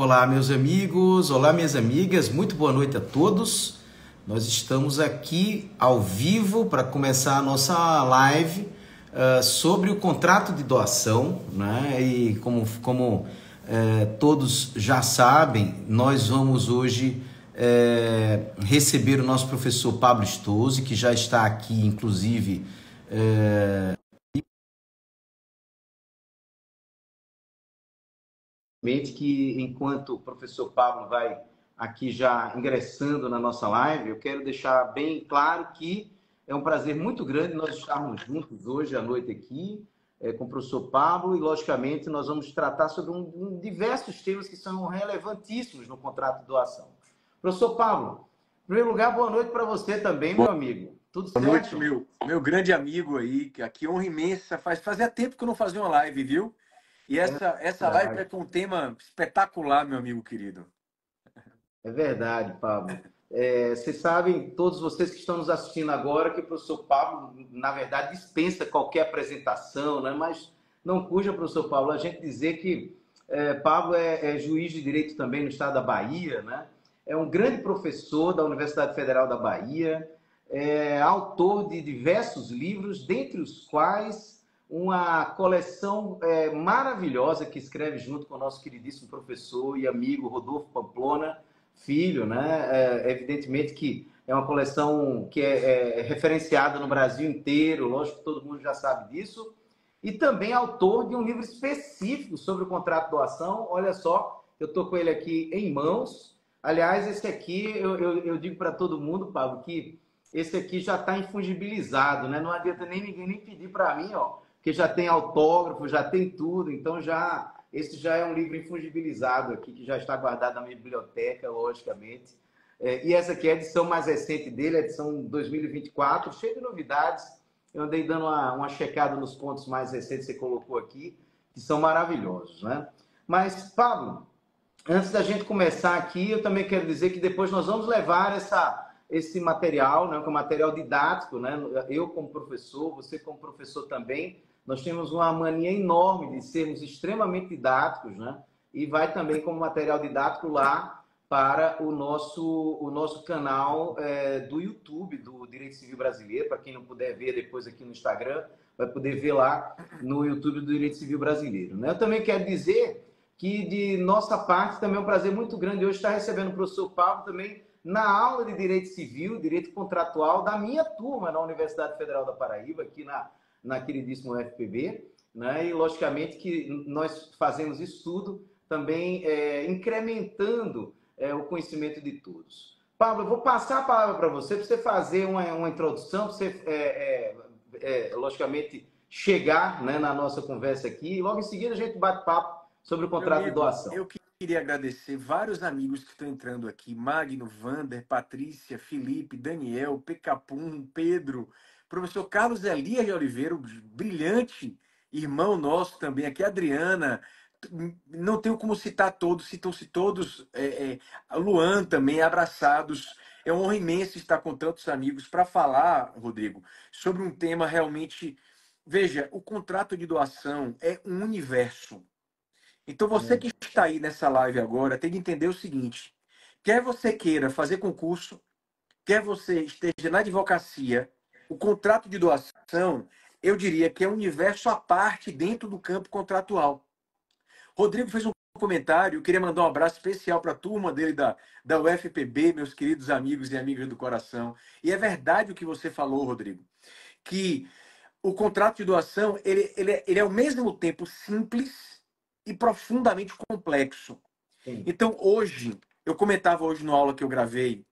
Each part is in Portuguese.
Olá, meus amigos, olá, minhas amigas, muito boa noite a todos. Nós estamos aqui ao vivo para começar a nossa live sobre o contrato de doação, né? E como todos já sabem, nós vamos hoje receber o nosso professor Pablo Stose, que já está aqui, inclusive. Que enquanto o professor Pablo vai aqui já ingressando na nossa live, eu quero deixar bem claro que é um prazer muito grande nós estarmos juntos hoje à noite aqui com o professor Pablo e, logicamente, nós vamos tratar sobre diversos temas que são relevantíssimos no contrato de doação. Professor Pablo, em primeiro lugar, boa noite para você também, meu amigo. Tudo certo? Boa noite, meu grande amigo aí, que aqui honra imensa. Fazia tempo que eu não fazia uma live, viu? E essa live vai com um tema espetacular, meu amigo querido. É verdade, Pablo. Vocês sabem, todos vocês que estão nos assistindo agora, que o professor Pablo, na verdade, dispensa qualquer apresentação, né? Mas não cuja, professor Pablo, a gente dizer que Pablo é juiz de direito também no estado da Bahia, né? É um grande professor da Universidade Federal da Bahia, é autor de diversos livros, dentre os quais uma coleção maravilhosa que escreve junto com o nosso queridíssimo professor e amigo Rodolfo Pamplona Filho, né? Evidentemente que é uma coleção que é referenciada no Brasil inteiro, lógico que todo mundo já sabe disso, e também autor de um livro específico sobre o contrato de doação. Olha só, eu estou com ele aqui em mãos. Aliás, esse aqui, eu digo para todo mundo, Pablo, que esse aqui já está infungibilizado, né? Não adianta ninguém nem pedir para mim, ó, porque já tem autógrafo, já tem tudo, então esse já é um livro infungibilizado aqui, que já está guardado na minha biblioteca, logicamente. E essa aqui é a edição mais recente dele, a edição 2024, cheia de novidades. Eu andei dando uma checada nos pontos mais recentes que você colocou aqui, que são maravilhosos, né? Mas, Pablo, antes da gente começar aqui, eu também quero dizer que depois nós vamos levar esse material, né, que é um material didático, né? Eu como professor, você como professor também, nós temos uma mania enorme de sermos extremamente didáticos, né? E vai também como material didático lá para o nosso canal do YouTube, do Direito Civil Brasileiro. Para quem não puder ver depois aqui no Instagram, vai poder ver lá no YouTube do Direito Civil Brasileiro, né? Eu também quero dizer que, de nossa parte, também é um prazer muito grande hoje estar recebendo o professor Pablo também na aula de Direito Civil, Direito Contratual da minha turma na Universidade Federal da Paraíba, aqui na queridíssima UFPB, né? E, logicamente, que nós fazemos isso tudo também incrementando o conhecimento de todos. Pablo, eu vou passar a palavra para você fazer uma introdução, para você, logicamente, chegar, né, na nossa conversa aqui, e logo em seguida a gente bate papo sobre o contrato de doação. Eu queria agradecer vários amigos que estão entrando aqui: Magno, Vander, Patrícia, Felipe, Daniel, Pecapum, Pedro, professor Carlos Elias de Oliveira, brilhante irmão nosso também aqui, Adriana. Não tenho como citar todos, citam-se todos, Luan também, abraçados. É uma honra imensa estar com tantos amigos para falar, Rodrigo, sobre um tema realmente. Veja, o contrato de doação é um universo. Então, você que está aí nessa live agora tem que entender o seguinte: quer você queira fazer concurso, quer você esteja na advocacia, o contrato de doação, eu diria que é um universo à parte dentro do campo contratual. Rodrigo fez um comentário, eu queria mandar um abraço especial para a turma dele da UFPB, meus queridos amigos e amigas do coração. E é verdade o que você falou, Rodrigo, que o contrato de doação ele é ao mesmo tempo simples e profundamente complexo. Sim. Então, hoje, eu comentava hoje na aula que eu gravei,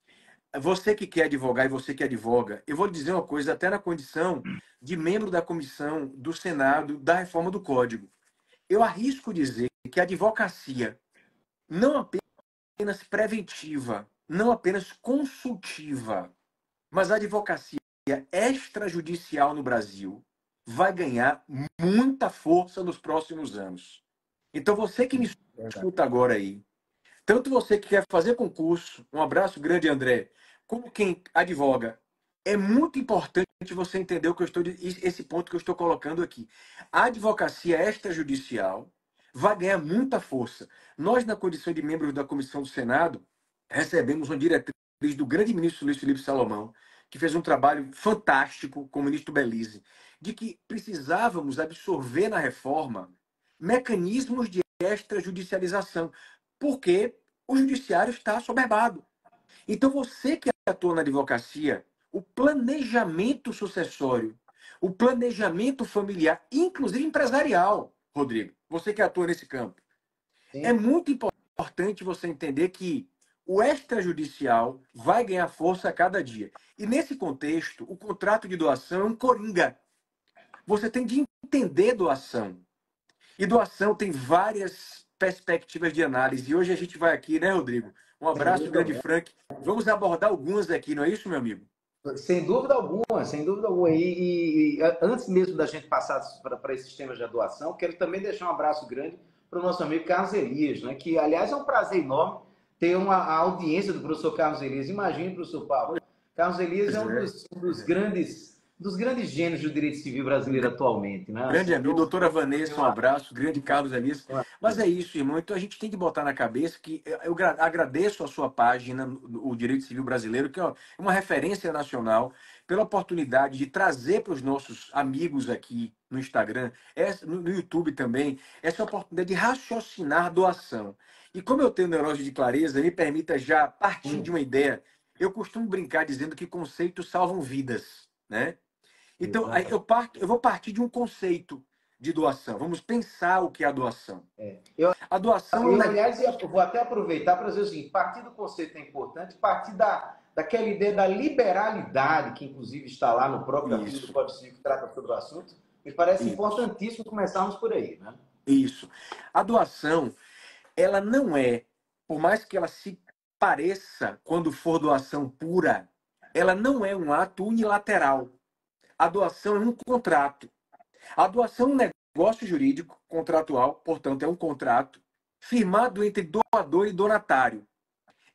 você que quer advogar e você que advoga, eu vou dizer uma coisa, até na condição de membro da comissão do Senado da reforma do Código. Eu arrisco dizer que a advocacia, não apenas preventiva, não apenas consultiva, mas a advocacia extrajudicial no Brasil vai ganhar muita força nos próximos anos. Então, você que me escuta agora aí, tanto você que quer fazer concurso, um abraço grande, André, como quem advoga, é muito importante você entender esse ponto que eu estou colocando aqui. A advocacia extrajudicial vai ganhar muita força. Nós, na condição de membros da Comissão do Senado, recebemos uma diretriz do grande ministro Luiz Felipe Salomão, que fez um trabalho fantástico com o ministro Belize, de que precisávamos absorver na reforma mecanismos de extrajudicialização, porque o judiciário está soberbado. Então, você que atua na advocacia, o planejamento sucessório, o planejamento familiar, inclusive empresarial, Rodrigo, você que atua nesse campo, é Sim. muito importante você entender que o extrajudicial vai ganhar força a cada dia. E nesse contexto, o contrato de doação é um coringa. Você tem de entender doação. E doação tem várias perspectivas de análise. E hoje a gente vai aqui, né, Rodrigo? Um Sem abraço, dúvida grande alguma. Frank. Vamos abordar algumas aqui, não é isso, meu amigo? Sem dúvida alguma, sem dúvida alguma. Antes mesmo da gente passar para esses temas de doação, quero também deixar um abraço grande para o nosso amigo Carlos Elias, né? Que, aliás, é um prazer enorme ter a audiência do professor Carlos Elias. Imagine, professor Pablo. Carlos Elias é Pois um é. dos grandes gênios do direito civil brasileiro atualmente, né? Grande Assim, amigo, doutora Vanessa, um uma, abraço, grande Carlos Elias. uma, Mas é isso, irmão. Então a gente tem que botar na cabeça que eu agradeço a sua página, o Direito Civil Brasileiro, que é uma referência nacional, pela oportunidade de trazer para os nossos amigos aqui no Instagram, no YouTube também, essa oportunidade de raciocinar doação. E como eu tenho neurose de clareza, me permita já partir de uma ideia. Eu costumo brincar dizendo que conceitos salvam vidas, né? Então, aí exatamente. eu vou partir de um conceito de doação. Vamos pensar o que é a doação. Eu, A doação é um aliás, eu vou até aproveitar para dizer o seguinte: partir do conceito é importante, partir daquela ideia da liberalidade, que inclusive está lá no próprio artigo do Isso, Código Civil que trata sobre o assunto, me parece isso, importantíssimo começarmos por aí, né? isso. A doação, ela não é, por mais que ela se pareça quando for doação pura, ela não é um ato unilateral. A doação é um contrato. A doação é um negócio jurídico, contratual, portanto, é um contrato firmado entre doador e donatário,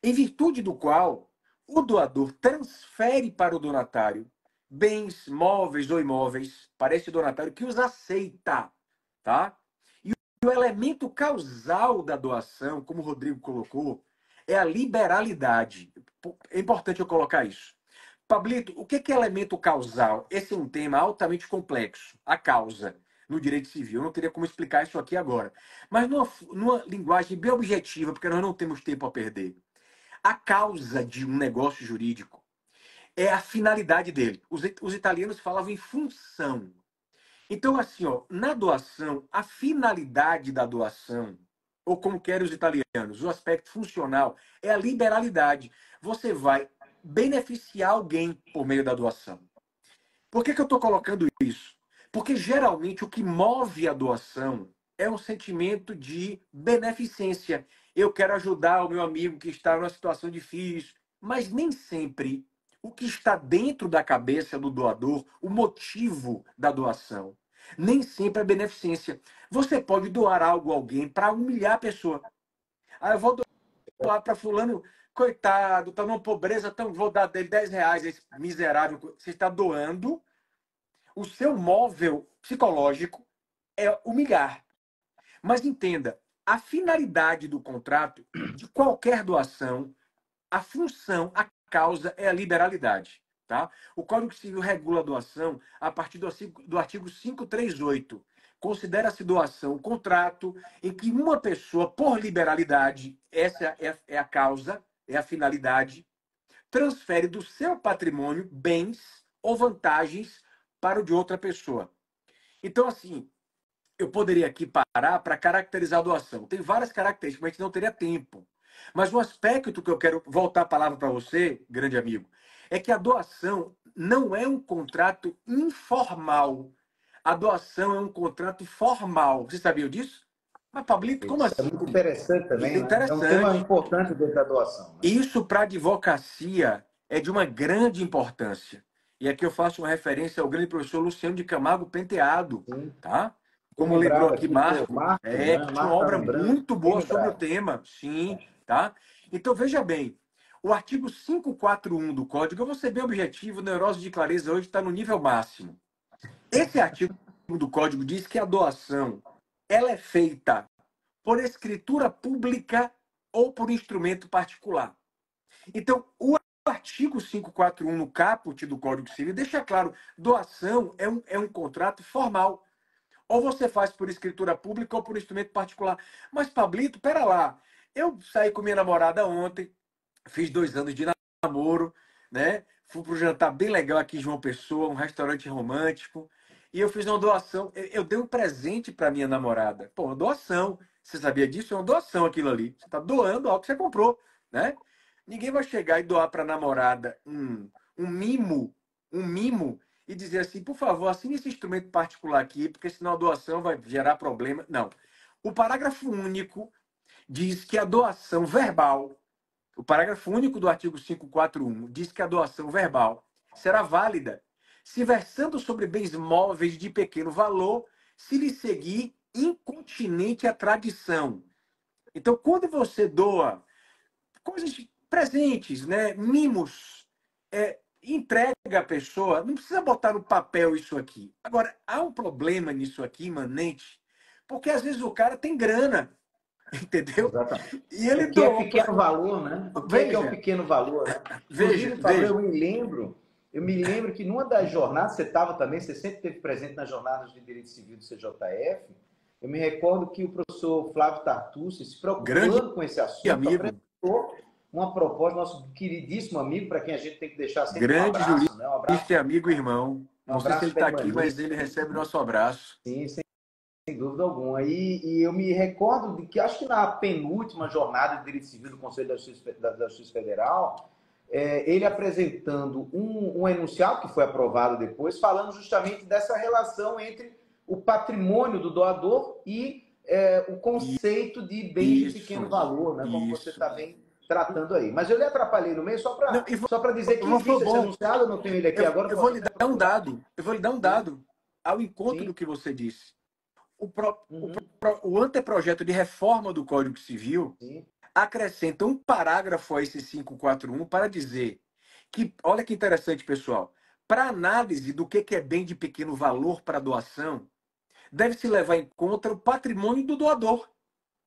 em virtude do qual o doador transfere para o donatário bens móveis ou imóveis para esse donatário que os aceita, tá? E o elemento causal da doação, como o Rodrigo colocou, é a liberalidade. É importante eu colocar isso. Pablito, o que é elemento causal? Esse é um tema altamente complexo. A causa no direito civil. Eu não teria como explicar isso aqui agora. Mas numa linguagem bem objetiva, porque nós não temos tempo a perder. A causa de um negócio jurídico é a finalidade dele. Os italianos falavam em função. Então, assim, ó, na doação, a finalidade da doação, ou como querem os italianos, o aspecto funcional, é a liberalidade. Você vai beneficiar alguém por meio da doação. Por que eu estou colocando isso? Porque geralmente o que move a doação é um sentimento de beneficência. Eu quero ajudar o meu amigo que está numa situação difícil, mas nem sempre o que está dentro da cabeça do doador, o motivo da doação, nem sempre é beneficência. Você pode doar algo a alguém para humilhar a pessoa. Ah, eu vou doar para fulano, coitado, está numa pobreza, então vou dar dele R$ 10, esse miserável. Você está doando, o seu móvel psicológico é humilhar. Mas entenda, a finalidade do contrato, de qualquer doação, a função, a causa é a liberalidade. Tá? O Código Civil regula a doação a partir do artigo 538. Considera-se doação um contrato em que uma pessoa, por liberalidade, essa é a causa, é a finalidade, transfere do seu patrimônio bens ou vantagens para o de outra pessoa. Então, assim, eu poderia aqui parar para caracterizar a doação. Tem várias características, mas a gente não teria tempo. Mas um aspecto que eu quero voltar a palavra para você, grande amigo, é que a doação não é um contrato informal. A doação é um contrato formal. Você sabia disso? Mas, Pablito, como Isso é assim? muito interessante Isso também, é né? É um tema interessante. importante dentro da doação, né? Isso para a advocacia é de uma grande importância. E aqui eu faço uma referência ao grande professor Luciano de Camargo Penteado, Sim. tá? Bem Como lembrou lembrado aqui aqui por Marco, Marco, né? que tinha uma Marco tá obra lembrando, muito bem boa sobre o lembrado. tema, sim, tá? Então veja bem, o artigo 541 do Código, eu vou ser bem objetivo, neurose de clareza hoje está no nível máximo. Esse artigo do Código diz que a doação ela é feita por escritura pública ou por instrumento particular. Então, o artigo 541 no caput do Código Civil deixa claro, doação é um contrato formal. Ou você faz por escritura pública ou por instrumento particular. Mas, Pablito, pera lá. Eu saí com minha namorada ontem, fiz 2 anos de namoro, né? Fui para um jantar bem legal aqui em João Pessoa, um restaurante romântico. E eu fiz uma doação. Eu dei um presente para minha namorada. Pô, uma doação. Você sabia disso? É uma doação aquilo ali. Você está doando algo que você comprou, né? Ninguém vai chegar e doar para a namorada um mimo e dizer assim, por favor, assine esse instrumento particular aqui, porque senão a doação vai gerar problema. Não. O parágrafo único diz que a doação verbal, o parágrafo único do artigo 541 diz que a doação verbal será válida se versando sobre bens móveis de pequeno valor, se lhe seguir incontinente à tradição. Então, quando você doa coisas, presentes, né, mimos, entrega a pessoa, não precisa botar no papel isso aqui. Agora, há um problema nisso aqui, imanente, porque às vezes o cara tem grana, entendeu? Exatamente. E O ele que é doa pequeno para... valor, né? O que é o Veja, pequeno valor, né? veja, Inclusive, Pablo, veja. eu me lembro que numa das jornadas, você estava também, você sempre esteve presente nas jornadas de direito civil do CJF, eu me recordo que o professor Flávio Tartucci, se Grande preocupando com esse assunto, amigo, apresentou uma proposta, nosso queridíssimo amigo, para quem a gente tem que deixar sempre um grande abraço, né? jurista e amigo e irmão. Um Não sei se ele abraço está bem aqui, mas maneiro, ele recebe nosso abraço. sim, sem dúvida alguma. E eu me recordo de que, acho que na penúltima jornada de Direito Civil do Conselho da Justiça Federal, ele apresentando um enunciado que foi aprovado depois, falando justamente dessa relação entre o patrimônio do doador e o conceito de bens de pequeno Isso, valor, né, como você isso. está bem tratando aí. Mas eu lhe atrapalhei no meio Não, só para dizer que foi existe esse bom. enunciado, eu não tenho ele aqui agora, Eu vou posso lhe até dar um procurar. dado. Eu vou lhe dar um Sim, dado ao encontro do sim. que você disse. Uhum, O anteprojeto de reforma do Código Civil sim, acrescenta um parágrafo a esse 541 para dizer que, olha que interessante, pessoal, para análise do que é bem de pequeno valor para doação, deve-se levar em conta o patrimônio do doador.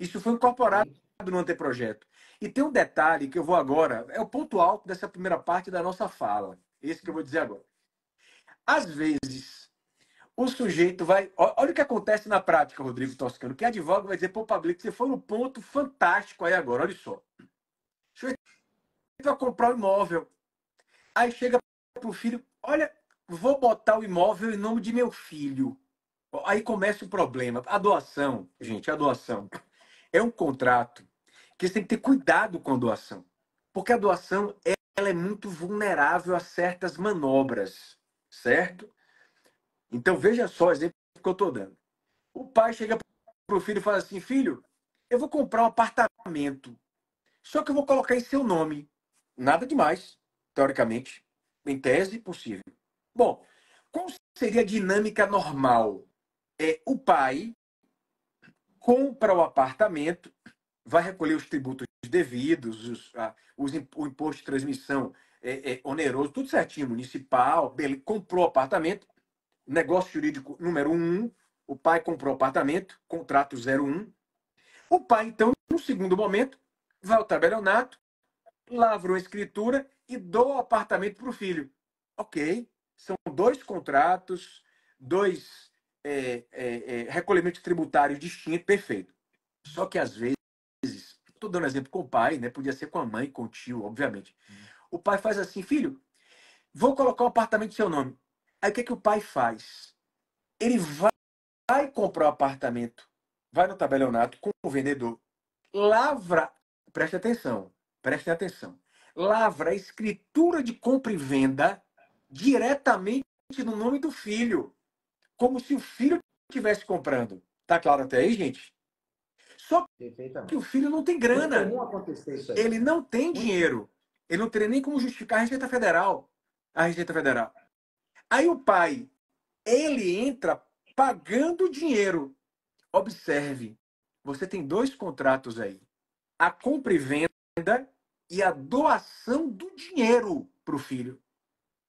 Isso foi incorporado sim. no anteprojeto. E tem um detalhe que eu vou agora, é o ponto alto dessa primeira parte da nossa fala, esse que eu vou dizer agora. Às vezes, o sujeito vai. Olha o que acontece na prática, Rodrigo Toscano. Que advogado vai dizer, pô, Pablito, você foi no ponto fantástico aí agora, olha só. O sujeito vai comprar um imóvel. Aí chega pro filho, olha, vou botar o imóvel em nome de meu filho. Aí começa o problema. A doação, gente, a doação é um contrato que você tem que ter cuidado com a doação. Porque a doação, ela é muito vulnerável a certas manobras, certo? Então, veja só o exemplo que eu estou dando. O pai chega para o filho e fala assim, filho, eu vou comprar um apartamento, só que eu vou colocar em seu nome. Nada demais, teoricamente. Em tese, possível. Bom, qual seria a dinâmica normal? O pai compra o apartamento, vai recolher os tributos devidos, o imposto de transmissão oneroso, tudo certinho, municipal, ele comprou o apartamento, negócio jurídico número 1, o pai comprou o apartamento, contrato 01. O pai, então, no segundo momento, vai ao tabelionato, lavra uma escritura e doa o apartamento para o filho. Ok, são 2 contratos, 2 recolhimentos tributários distintos, perfeito. Só que às vezes, estou dando exemplo com o pai, né? Podia ser com a mãe, com o tio, obviamente. O pai faz assim, filho, vou colocar um apartamento em seu nome. Aí o que o pai faz? Ele vai comprar o apartamento, vai no tabelionato com o vendedor, lavra, preste atenção, lavra a escritura de compra e venda diretamente no nome do filho, como se o filho estivesse comprando. Tá claro até aí, gente? Só que o Perfeitamente. filho não tem Muito grana, comum acontecer isso aí. ele não tem Muito dinheiro, ele não teria nem como justificar a Receita Federal. A Receita Federal. Aí o pai, ele entra pagando dinheiro. Observe, você tem 2 contratos aí. A compra e venda e a doação do dinheiro para o filho.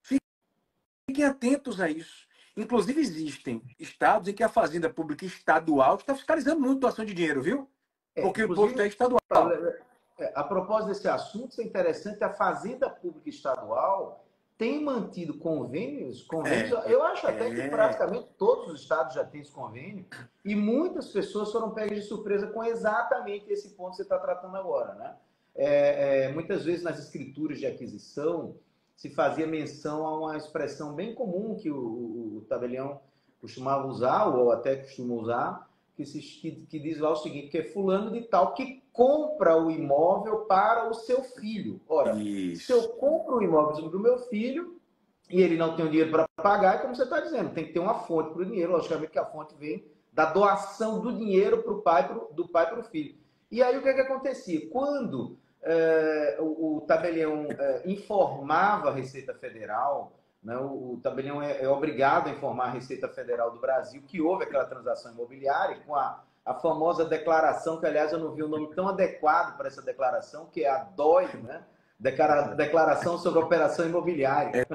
Fiquem atentos a isso. Inclusive, existem estados em que a Fazenda Pública Estadual está fiscalizando muito doação de dinheiro, viu? porque o imposto é Inclusive, estadual. a propósito desse assunto, isso é interessante, a Fazenda Pública Estadual tem mantido convênios, eu acho até que praticamente todos os estados já têm esse convênio, e muitas pessoas foram pegas de surpresa com exatamente esse ponto que você está tratando agora, né? Muitas vezes nas escrituras de aquisição se fazia menção a uma expressão bem comum que o tabelião costumava usar, ou até costuma usar, que diz lá o seguinte, que é fulano de tal que compra o imóvel para o seu filho. Ora, se eu compro o imóvel para o meu filho e ele não tem o dinheiro para pagar, é como você está dizendo, tem que ter uma fonte para o dinheiro, logicamente que a fonte vem da doação do dinheiro do pai para o filho. E aí o que acontecia? Quando o tabelião informava a Receita Federal, né, o tabelião é obrigado a informar a Receita Federal do Brasil que houve aquela transação imobiliária com a famosa declaração, que aliás eu não vi um nome tão adequado para essa declaração, que é a DOI, né? Declaração sobre Operação Imobiliária.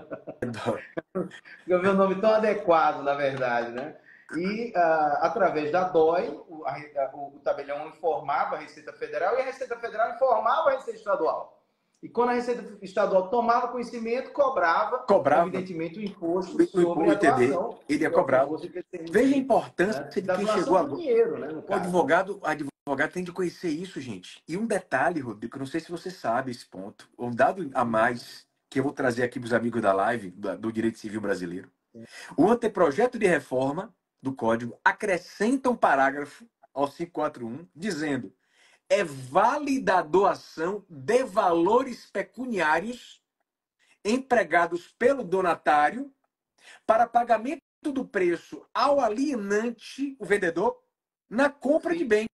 Eu vi um nome tão adequado, na verdade, né? E, através da DOI, o tabelião informava a Receita Federal e a Receita Federal informava a Receita Estadual. E quando a Receita Estadual tomava conhecimento, cobrava evidentemente, o imposto sobre a doação. Ele é cobrado. Veja a importância de da quem doação chegou do agora. dinheiro, né, no caso. O advogado tem de conhecer isso, gente. E um detalhe, Rodrigo, eu não sei se você sabe esse ponto, um dado a mais que eu vou trazer aqui para os amigos da live, do Direito Civil Brasileiro. O anteprojeto de reforma do Código acrescenta um parágrafo ao 541, dizendo: é válida a doação de valores pecuniários empregados pelo donatário para pagamento do preço ao alienante, o vendedor, na compra de bens,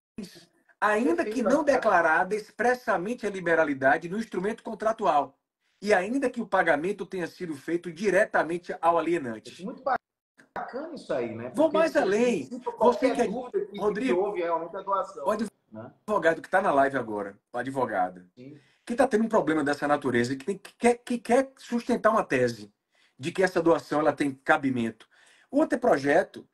ainda que não declarada expressamente a liberalidade no instrumento contratual e ainda que o pagamento tenha sido feito diretamente ao alienante. Muito bacana isso aí, né? Vou mais além. Você que é dúvida que Rodrigo, houve realmente a doação. O advogado que está na live agora, o advogado, que está tendo um problema dessa natureza, que quer sustentar uma tese de que essa doação ela tem cabimento. O anteprojeto,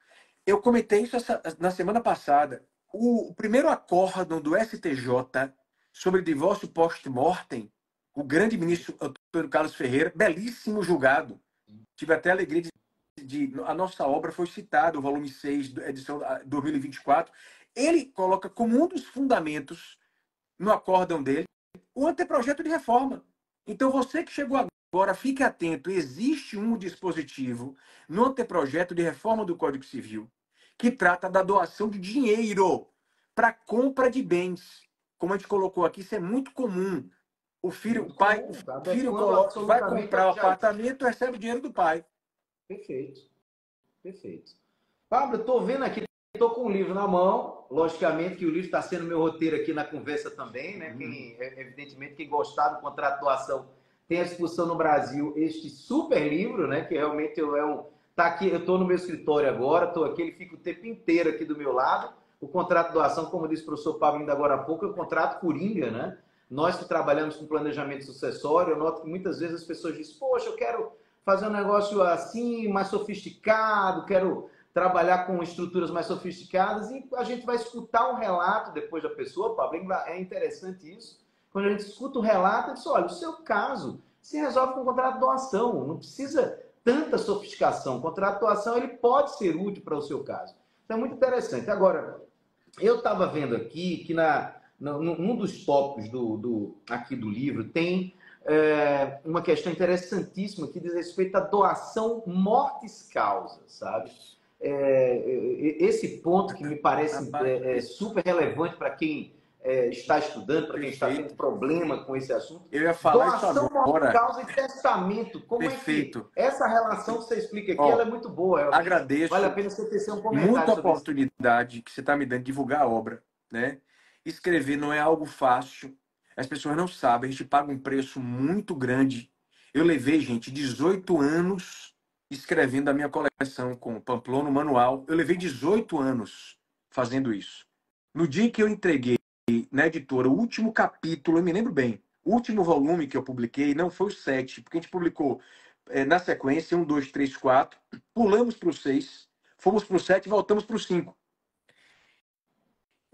eu comentei isso na semana passada, o primeiro acórdão do STJ sobre divórcio post-mortem, o grande ministro Antônio Carlos Ferreira, belíssimo julgado. Tive até a alegria a nossa obra foi citada, o volume 6, edição 2024. Ele coloca como um dos fundamentos no acórdão dele o anteprojeto de reforma. Então, você que chegou agora, fique atento. Existe um dispositivo no anteprojeto de reforma do Código Civil que trata da doação de dinheiro para compra de bens. Como a gente colocou aqui, isso é muito comum. O filho vai comprar o apartamento, recebe o dinheiro do pai. Perfeito. Perfeito. Pablo, estou vendo aqui, estou com o livro na mão. Logicamente que o livro está sendo meu roteiro aqui na conversa também, né? Evidentemente, quem gostar do contrato de doação tem à disposição no Brasil este super livro, né? Que realmente tá aqui, eu estou no meu escritório agora, estou aqui, ele fica o tempo inteiro aqui do meu lado. O contrato de doação, como disse o professor Pablo ainda agora há pouco, é o contrato coringa, né? Nós que trabalhamos com planejamento sucessório, eu noto que muitas vezes as pessoas dizem, poxa, eu quero fazer um negócio assim, mais sofisticado, quero trabalhar com estruturas mais sofisticadas, e a gente vai escutar um relato depois da pessoa, Pablo, é interessante isso. Quando a gente escuta o relato, ele diz, olha, o seu caso se resolve com um contrato de doação, não precisa tanta sofisticação. O contrato de doação ele pode ser útil para o seu caso. Então é muito interessante. Agora, eu estava vendo aqui que num dos tópicos aqui do livro tem uma questão interessantíssima que diz respeito à doação mortis causa, sabe? Esse ponto que me parece super relevante para quem está estudando, para quem está tendo problema com esse assunto. Eu ia falar doação isso agora. mortis causa e testamento. Como Perfeito. É que essa relação que você explica aqui, ela é muito boa. Agradeço. Vale a pena você tecer um comentário muita sobre oportunidade que você está me dando de divulgar a obra, né? Escrever não é algo fácil. As pessoas não sabem, a gente paga um preço muito grande. Eu levei, gente, 18 anos escrevendo a minha coleção com Pamplona manual. Eu levei 18 anos fazendo isso. No dia que eu entreguei na editora o último capítulo, eu me lembro bem, o último volume que eu publiquei não foi o 7, porque a gente publicou na sequência 1, 2, 3, 4, pulamos para o 6, fomos para o 7 e voltamos para o 5.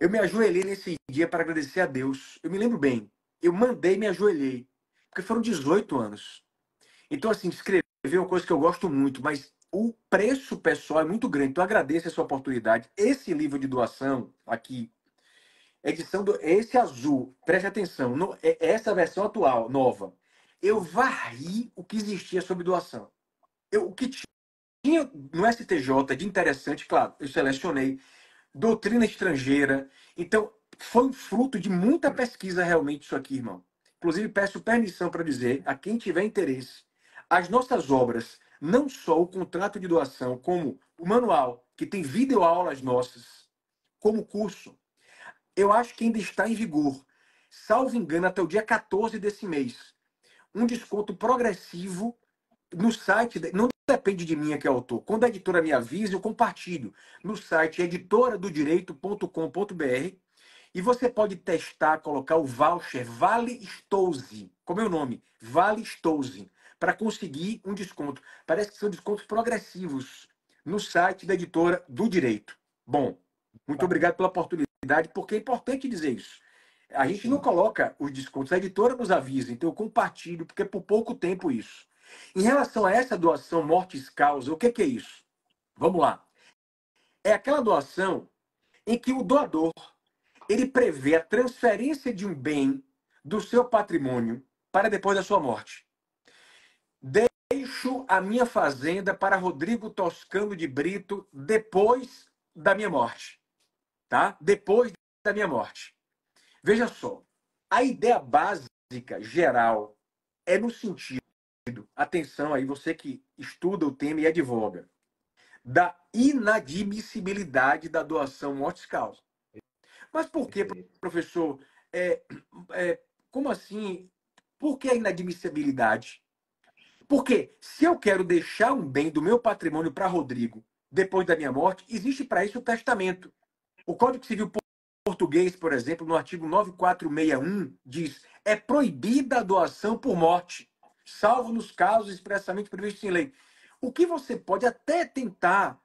Eu me ajoelhei nesse dia para agradecer a Deus. Eu me lembro bem. Eu mandei e me ajoelhei. Porque foram 18 anos. Então, assim, escrever é uma coisa que eu gosto muito, mas o preço pessoal é muito grande. Então, eu agradeço essa oportunidade. Esse livro de doação aqui, edição do esse azul, preste atenção, essa versão atual, nova. Eu varri o que existia sobre doação. O que tinha no STJ de interessante, claro, eu selecionei doutrina estrangeira. Então, foi um fruto de muita pesquisa realmente isso aqui, irmão. Inclusive, peço permissão para dizer a quem tiver interesse, as nossas obras, não só o contrato de doação, como o manual, que tem videoaulas nossas, como curso, eu acho que ainda está em vigor, salvo engano, até o dia 14 desse mês. Um desconto progressivo no site, não depende de mim que é autor. Quando a editora me avisa, eu compartilho no site editoradodireito.com.br e você pode testar, colocar o voucher Vale Stouze, como é o nome? Vale Stouze, para conseguir um desconto. Parece que são descontos progressivos no site da editora do Direito. Bom, muito obrigado pela oportunidade, porque é importante dizer isso. A gente não Sim. coloca os descontos, a editora nos avisa, então eu compartilho, porque é por pouco tempo isso. Em relação a essa doação mortis causa, o que é isso? Vamos lá. É aquela doação em que o doador ele prevê a transferência de um bem do seu patrimônio para depois da sua morte. Deixo a minha fazenda para Rodrigo Toscano de Brito depois da minha morte, tá? Depois da minha morte. Veja só, a ideia básica, geral, é no sentido, atenção aí, você que estuda o tema e advoga, da inadmissibilidade da doação mortis causa. Mas por que, Perfeito. professor? É, como assim? Por que a inadmissibilidade? Porque se eu quero deixar um bem do meu patrimônio para Rodrigo depois da minha morte, existe para isso o testamento. O Código Civil português, por exemplo, no artigo 9461, diz: é proibida a doação por morte, salvo nos casos expressamente previstos em lei. O que você pode até tentar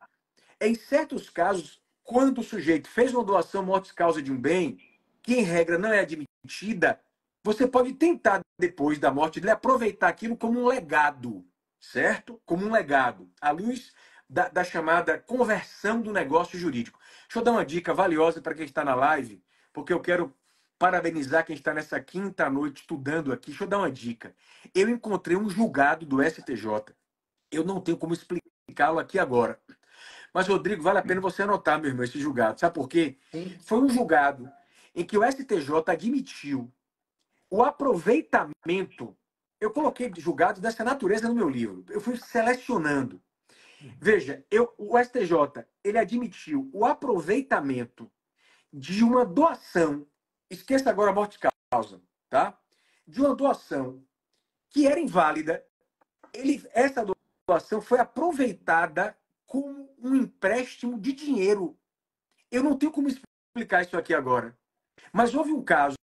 é, em certos casos, quando o sujeito fez uma doação mortis causa de um bem, que em regra não é admitida, você pode tentar, depois da morte dele, aproveitar aquilo como um legado, certo? Como um legado, à luz da chamada conversão do negócio jurídico. Deixa eu dar uma dica valiosa para quem está na live, porque eu quero parabenizar quem está nessa quinta noite estudando aqui. Deixa eu dar uma dica. Eu encontrei um julgado do STJ. Eu não tenho como explicá-lo aqui agora. Mas, Rodrigo, vale a pena você anotar, meu irmão, esse julgado. Sabe por quê? Sim. Foi um julgado em que o STJ admitiu o aproveitamento. Eu coloquei julgados dessa natureza no meu livro. Eu fui selecionando. Veja, o STJ ele admitiu o aproveitamento de uma doação. Esqueça agora a morte de causa, tá? De uma doação que era inválida. Essa doação foi aproveitada como um empréstimo de dinheiro. Eu não tenho como explicar isso aqui agora. Mas houve um caso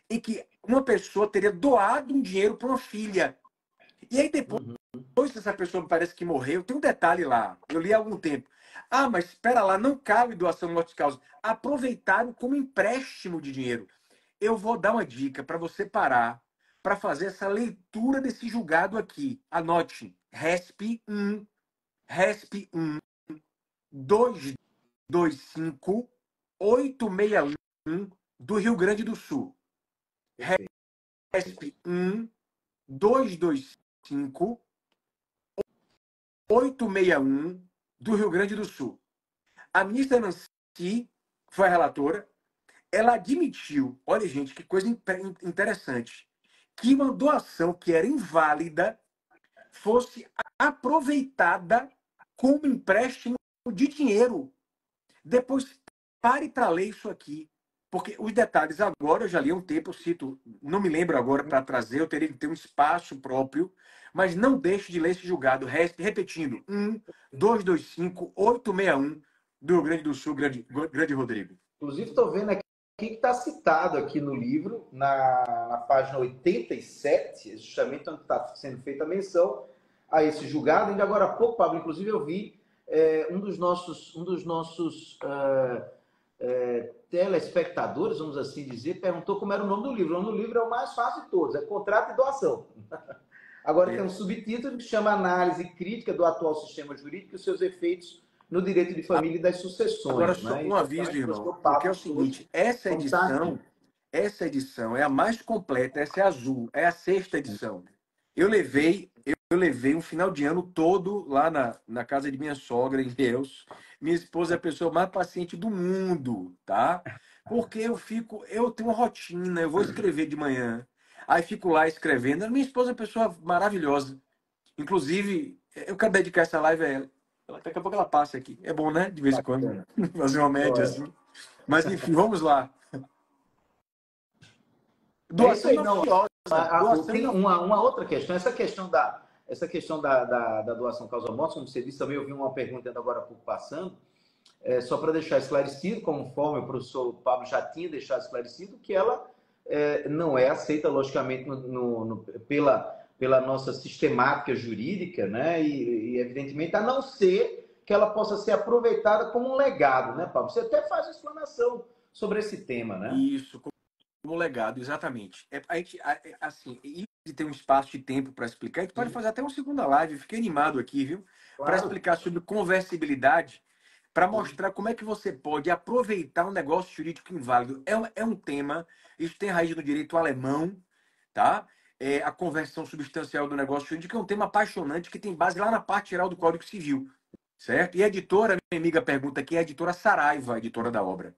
em que uma pessoa teria doado um dinheiro para uma filha. E aí depois Uhum. essa pessoa parece que morreu. Tem um detalhe lá. Eu li há algum tempo. Ah, mas espera lá, não cabe doação mortis causa. Aproveitaram como empréstimo de dinheiro. Eu vou dar uma dica para você parar para fazer essa leitura desse julgado aqui. Anote. RESP 1 225 861 do Rio Grande do Sul. Perfeito. RESP 1 225 861 do Rio Grande do Sul. A ministra Nancy foi a relatora. Ela admitiu, olha gente, que coisa interessante, que uma doação que era inválida fosse aproveitada como empréstimo de dinheiro. Depois, pare para ler isso aqui. Porque os detalhes agora, eu já li há um tempo, eu cito, não me lembro agora para trazer, eu teria que ter um espaço próprio, mas não deixe de ler esse julgado. Repetindo, 225 861 do Rio Grande do Sul, Grande Rodrigo. Inclusive, estou vendo aqui que está citado aqui no livro, na página 87, justamente onde está sendo feita a menção a esse julgado. Ainda agora há pouco, Pablo, inclusive eu vi um dos nossos telespectadores, vamos assim dizer, perguntou como era o nome do livro. O nome do livro é o mais fácil de todos, é Contrato e Doação. Agora tem um subtítulo que chama Análise Crítica do Atual Sistema Jurídico e os seus efeitos no direito de família e das Agora, sucessões. só Né? um aviso, Exatamente, o irmão, professor porque é o Pablo trouxe seguinte, como está aqui. essa edição é a mais completa, essa é azul, é a sexta edição. Eu levei um final de ano todo lá na casa de minha sogra, em Deus. Minha esposa é a pessoa mais paciente do mundo, tá? Porque eu tenho uma rotina, eu vou escrever de manhã, aí fico lá escrevendo. Minha esposa é uma pessoa maravilhosa. Inclusive, eu quero dedicar essa live a ela. Daqui a pouco ela passa aqui. É bom, né? De vez em quando, Bacana. fazer uma média Joia. assim. Mas enfim, vamos lá. É isso Doação aí, não. inoficiosa. Doação Tem inoficiosa. uma outra questão, essa questão da doação causa-morte, como você disse, também eu vi uma pergunta ainda agora há pouco passando, só para deixar esclarecido, conforme o professor Pablo já tinha deixado esclarecido, que ela não é aceita, logicamente, pela nossa sistemática jurídica, né? E, evidentemente, a não ser que ela possa ser aproveitada como um legado, né, Pablo? Você até faz uma explanação sobre esse tema, né? Isso, como legado, exatamente. Assim, e de ter um espaço de tempo para explicar, a gente pode Sim, fazer até uma segunda live. Fiquei animado aqui, viu? Para claro. explicar sobre conversibilidade, para Sim. mostrar como é que você pode aproveitar um negócio jurídico inválido. É um tema, isso tem raiz no direito alemão, tá? A conversão substancial do negócio jurídico é um tema apaixonante que tem base lá na parte geral do Código Civil, certo? E a editora, minha amiga pergunta aqui, é a editora Saraiva, a editora da obra.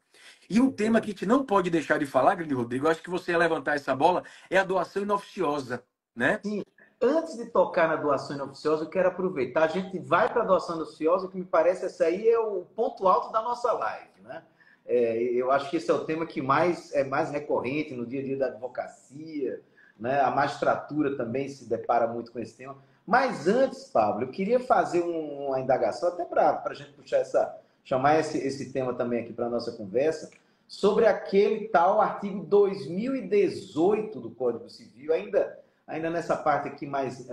E um tema que a gente não pode deixar de falar, grande Rodrigo, eu acho que você ia levantar essa bola, é a doação inoficiosa, né? Sim, antes de tocar na doação inoficiosa, eu quero aproveitar. A gente vai para a doação inoficiosa, que me parece essa aí é o ponto alto da nossa live, né? Eu acho que esse é o tema que é mais recorrente no dia a dia da advocacia, né? A magistratura também se depara muito com esse tema. Mas antes, Pablo, eu queria fazer uma indagação, até para a gente chamar esse tema também aqui para a nossa conversa, sobre aquele tal artigo 2018 do Código Civil, ainda nessa parte aqui mais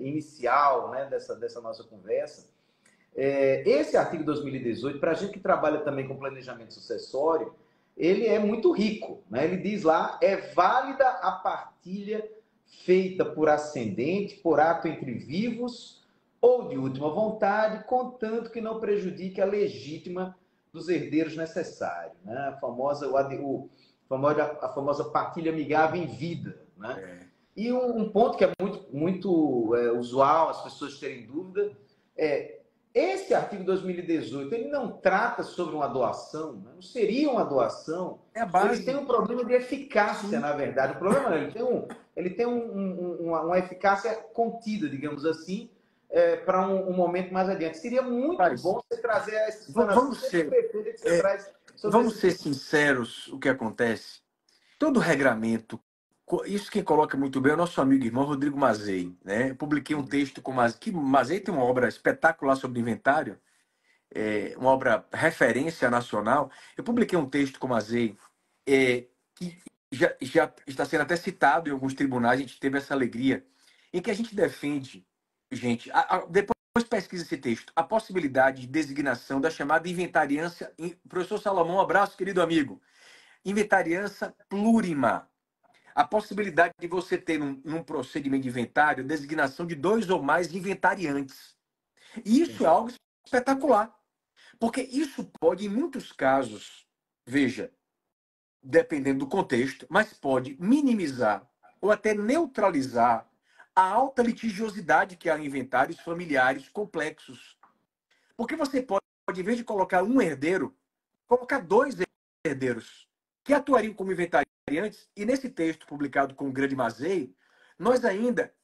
inicial, né, dessa nossa conversa. Esse artigo 2018, para a gente que trabalha também com planejamento sucessório, ele é muito rico. Né? Ele diz lá, é válida a partilha feita por ascendente, por ato entre vivos ou de última vontade, contanto que não prejudique a legítima dos herdeiros necessários. Né? A famosa partilha amigável em vida. Né? É, E um ponto que é muito usual as pessoas terem dúvida é esse artigo 2018, ele não trata sobre uma doação, né? Não seria uma doação, é a ou ele tem base. um problema de eficácia, Sim. na verdade. O problema não, ele tem uma eficácia contida, digamos assim, para um momento mais adiante. Seria muito Rapaz, bom você trazer essa explanação vamos sempre ser, perfeita que você é, traz sobre vamos esse ser tema. sinceros, o que acontece? Todo regramento, isso quem coloca muito bem é o nosso amigo e irmão Rodrigo Mazei, né? Eu publiquei um texto com Mazei, que Mazei tem uma obra espetacular sobre inventário, uma obra referência nacional. Eu publiquei um texto com Mazei, que já está sendo até citado em alguns tribunais, a gente teve essa alegria, em que a gente defende, gente, depois pesquisa esse texto, a possibilidade de designação da chamada inventariância. Professor Salomão, um abraço, querido amigo. Inventariança plurima. A possibilidade de você ter, num procedimento de inventário, designação de dois ou mais inventariantes. E isso é algo espetacular. Porque isso pode, em muitos casos, veja, dependendo do contexto, mas pode minimizar ou até neutralizar a alta litigiosidade que há em inventários familiares complexos. Porque você pode, em vez de colocar um herdeiro, colocar dois herdeiros que atuariam como inventariantes, e nesse texto publicado com o Grande Mazei, nós ainda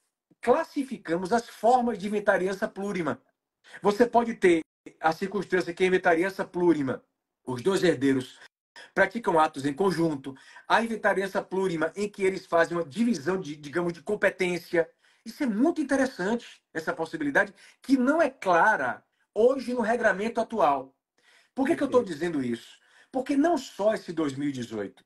classificamos as formas de inventariança plurima. Você pode ter a circunstância que é inventariança plurima, os dois herdeiros praticam atos em conjunto, a inventariança plurima em que eles fazem uma divisão de, digamos, de competência. Isso é muito interessante, essa possibilidade, que não é clara hoje no regramento atual. Por que eu estou Perfeito. dizendo isso? Porque não só esse 2018,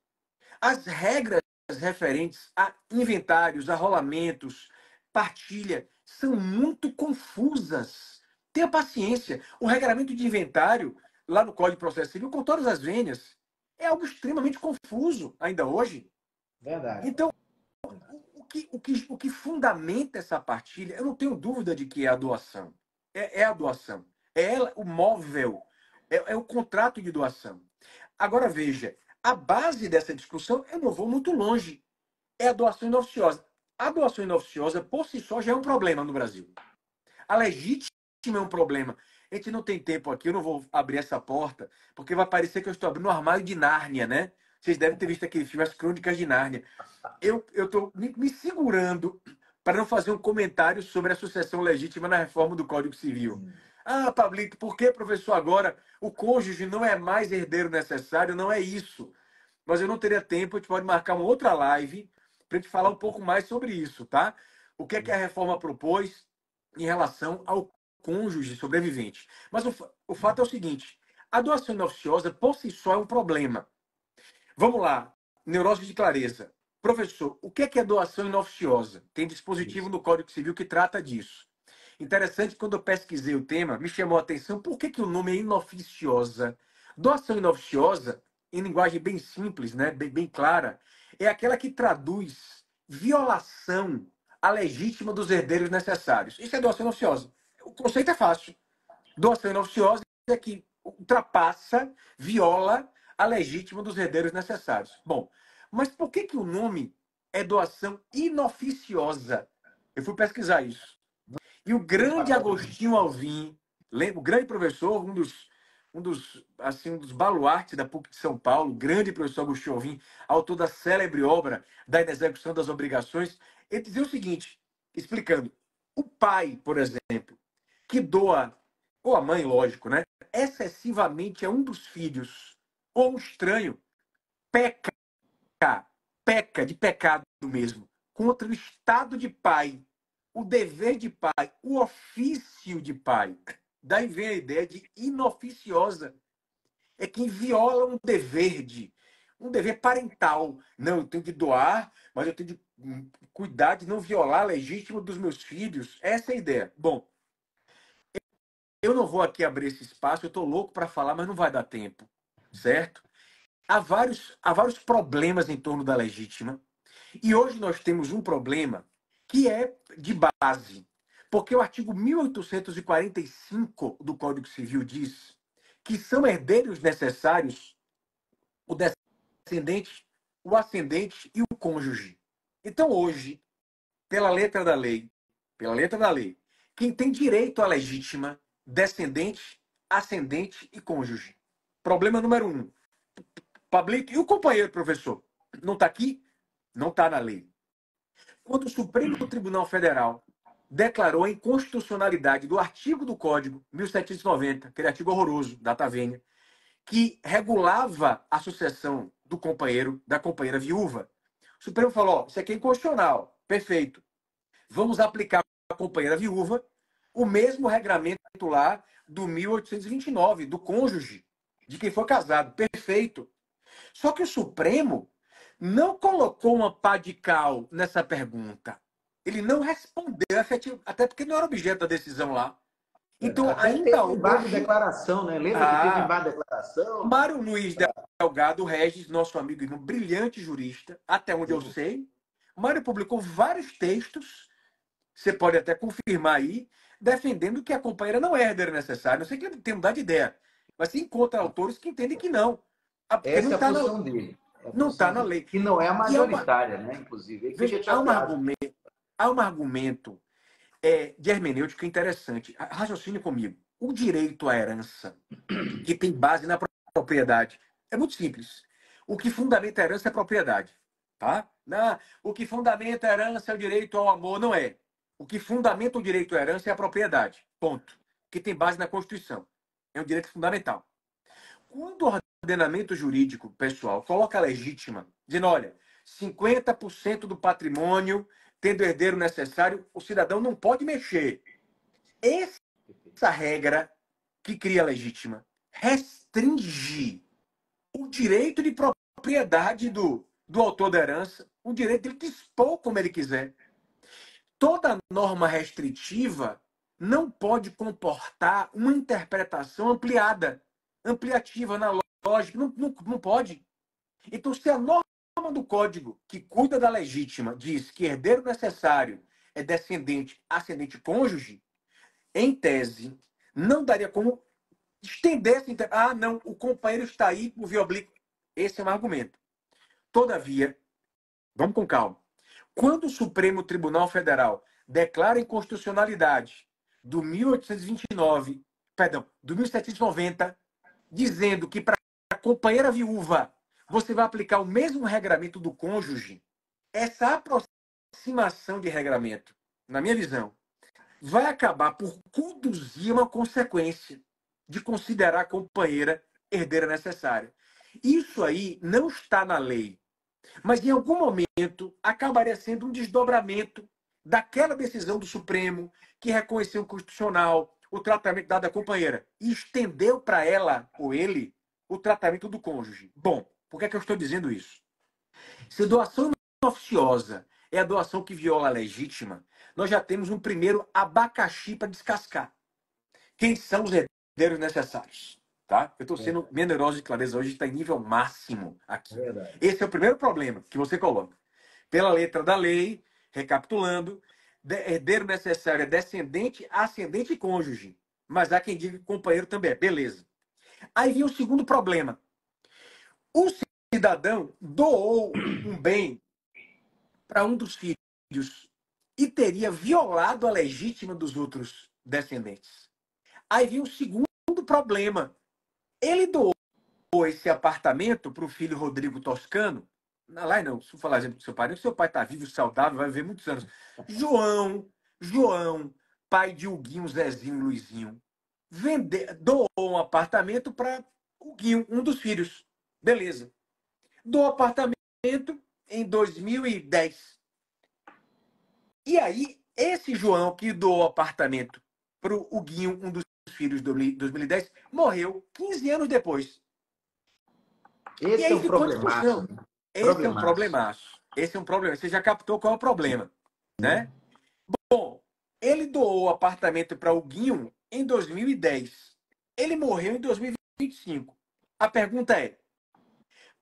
as regras referentes a inventários, arrolamentos, partilha, são muito confusas. Tenha paciência. O regulamento de inventário lá no Código de Processo Civil com todas as vênias. É algo extremamente confuso ainda hoje. Verdade. Então, o que fundamenta essa partilha, eu não tenho dúvida de que é a doação. É a doação. É ela, o móvel. É o contrato de doação. Agora, veja, a base dessa discussão, eu não vou muito longe, é a doação inoficiosa. A doação inoficiosa, por si só, já é um problema no Brasil. A legítima é um problema. A gente não tem tempo aqui, eu não vou abrir essa porta, porque vai parecer que eu estou abrindo o armário de Nárnia, né? Vocês devem ter visto aquele filme, As Crônicas de Nárnia. Eu estou me segurando para não fazer um comentário sobre a sucessão legítima na reforma do Código Civil. Ah, Pablito, por que, professor, agora o cônjuge não é mais herdeiro necessário? Não é isso. Mas eu não teria tempo, a gente pode marcar uma outra live para a gente falar um pouco mais sobre isso, tá? O que é que a reforma propôs em relação ao cônjuge sobrevivente. Mas o fato é o seguinte, a doação inoficiosa por si só é um problema. Vamos lá, neurose de clareza. Professor, o que é doação inoficiosa? Tem dispositivo no Código Civil que trata disso. Interessante, quando eu pesquisei o tema, me chamou a atenção por que o nome é inoficiosa. Doação inoficiosa, em linguagem bem simples, né, bem clara, é aquela que traduz violação à legítima dos herdeiros necessários. Isso é doação inoficiosa. O conceito é fácil. Doação inoficiosa é que ultrapassa, viola a legítima dos herdeiros necessários. Bom, mas por que o nome é doação inoficiosa? Eu fui pesquisar isso. E o grande Agostinho Alvim, o grande professor, um dos baluartes da PUC de São Paulo, grande professor Agostinho Alvim, autor da célebre obra da Inexecução das Obrigações, ele dizia o seguinte, explicando, o pai, por exemplo, que doa, ou a mãe, lógico, né, excessivamente a um dos filhos, ou um estranho, peca, peca de pecado mesmo, contra o estado de pai, o dever de pai, o ofício de pai. Daí vem a ideia de inoficiosa. É quem viola um dever parental. Não, eu tenho de doar, mas eu tenho de cuidar de não violar a legítima dos meus filhos. Essa é a ideia. Bom, eu não vou aqui abrir esse espaço, eu estou louco para falar, mas não vai dar tempo, certo? Há vários problemas em torno da legítima. E hoje nós temos um problema que é de base. Porque o artigo 1845 do Código Civil diz que são herdeiros necessários o descendente, o ascendente e o cônjuge. Então, hoje, pela letra da lei, quem tem direito à legítima, descendente, ascendente e cônjuge. Problema número 1. Pablito, e o companheiro, professor? Não está aqui? Não está na lei. Quando o Supremo Tribunal Federal declarou a inconstitucionalidade do artigo do Código 1790, aquele artigo horroroso, data vênia, que regulava a sucessão do companheiro, da companheira viúva, o Supremo falou, isso aqui é inconstitucional, perfeito. Vamos aplicar à companheira viúva o mesmo regramento lá do 1829, do cônjuge, de quem for casado, perfeito. Só que o Supremo não colocou uma pá de cal nessa pergunta. Ele não respondeu efetivo, até porque não era objeto da decisão lá. Então, Até ainda teve embargo de hoje... declaração, né? Lembra que teve embargo de declaração? Mário Luiz Delgado Regis, nosso amigo e um brilhante jurista, até onde eu sei, Mário publicou vários textos, você pode até confirmar aí, defendendo que a companheira não é herdeira necessária. Não sei que ele tem mudado de ideia, mas se encontra autores que entendem que não. Porque Essa não é a está posição dele. É a não tá posição na dele. lei. Que não é a E majoritária, né? Inclusive. Ele veja, fica chateado. há um argumento de hermenêutica interessante. Raciocine comigo. O direito à herança, que tem base na propriedade, é muito simples. O que fundamenta a herança é a propriedade. Tá? O que fundamenta a herança é o direito ao amor, não é. O que fundamenta o direito à herança é a propriedade. Ponto. Que tem base na Constituição. É um direito fundamental. Quando o ordenamento jurídico, pessoal, coloca a legítima, dizendo, olha, 50% do patrimônio, tendo herdeiro necessário, o cidadão não pode mexer. Essa regra que cria a legítima restringe o direito de propriedade do autor da herança, o direito de dispor como ele quiser. Toda norma restritiva não pode comportar uma interpretação ampliada. ampliativa, analógica, não pode. Então, se a norma do código que cuida da legítima diz que herdeiro necessário é descendente, ascendente cônjuge, em tese, não daria como estender essa Ah, não, o companheiro está aí por via oblíqua. Esse é um argumento. Todavia, vamos com calma. Quando o Supremo Tribunal Federal declara a inconstitucionalidade do 1829, perdão, do 1790, dizendo que para a companheira viúva você vai aplicar o mesmo regramento do cônjuge, essa aproximação de regramento, na minha visão, vai acabar por conduzir uma consequência de considerar a companheira herdeira necessária. Isso aí não está na lei, mas em algum momento acabaria sendo um desdobramento daquela decisão do Supremo que reconheceu constitucional o tratamento dado à companheira e estendeu para ela ou ele o tratamento do cônjuge. Bom, por que é que eu estou dizendo isso? Se doação oficiosa é a doação que viola a legítima, nós já temos um primeiro abacaxi para descascar. Quem são os herdeiros necessários? Tá? Eu estou sendo generoso de clareza, hoje está em nível máximo aqui. Esse é o primeiro problema que você coloca. Pela letra da lei, recapitulando, herdeiro necessário é descendente, ascendente e cônjuge. Mas há quem diga que companheiro também é. Beleza. Aí vem o segundo problema. O cidadão doou um bem para um dos filhos e teria violado a legítima dos outros descendentes. Aí vem o segundo problema. Ele doou esse apartamento para o filho Rodrigo Toscano. Lá não, se eu falar exemplo do seu pai está vivo, saudável, vai viver muitos anos. João, pai de Huguinho, Zezinho, Luizinho, doou um apartamento para Huguinho, um dos filhos. Beleza. Doou apartamento em 2010. E aí, esse João que doou o apartamento para o Huguinho, um dos filhos de 2010, morreu 15 anos depois. Esse é um problemaço. Esse é um problemaço. Esse é um problema. Você já captou qual é o problema, né? Bom, ele doou o apartamento para o Huguinho em 2010. Ele morreu em 2025. A pergunta é,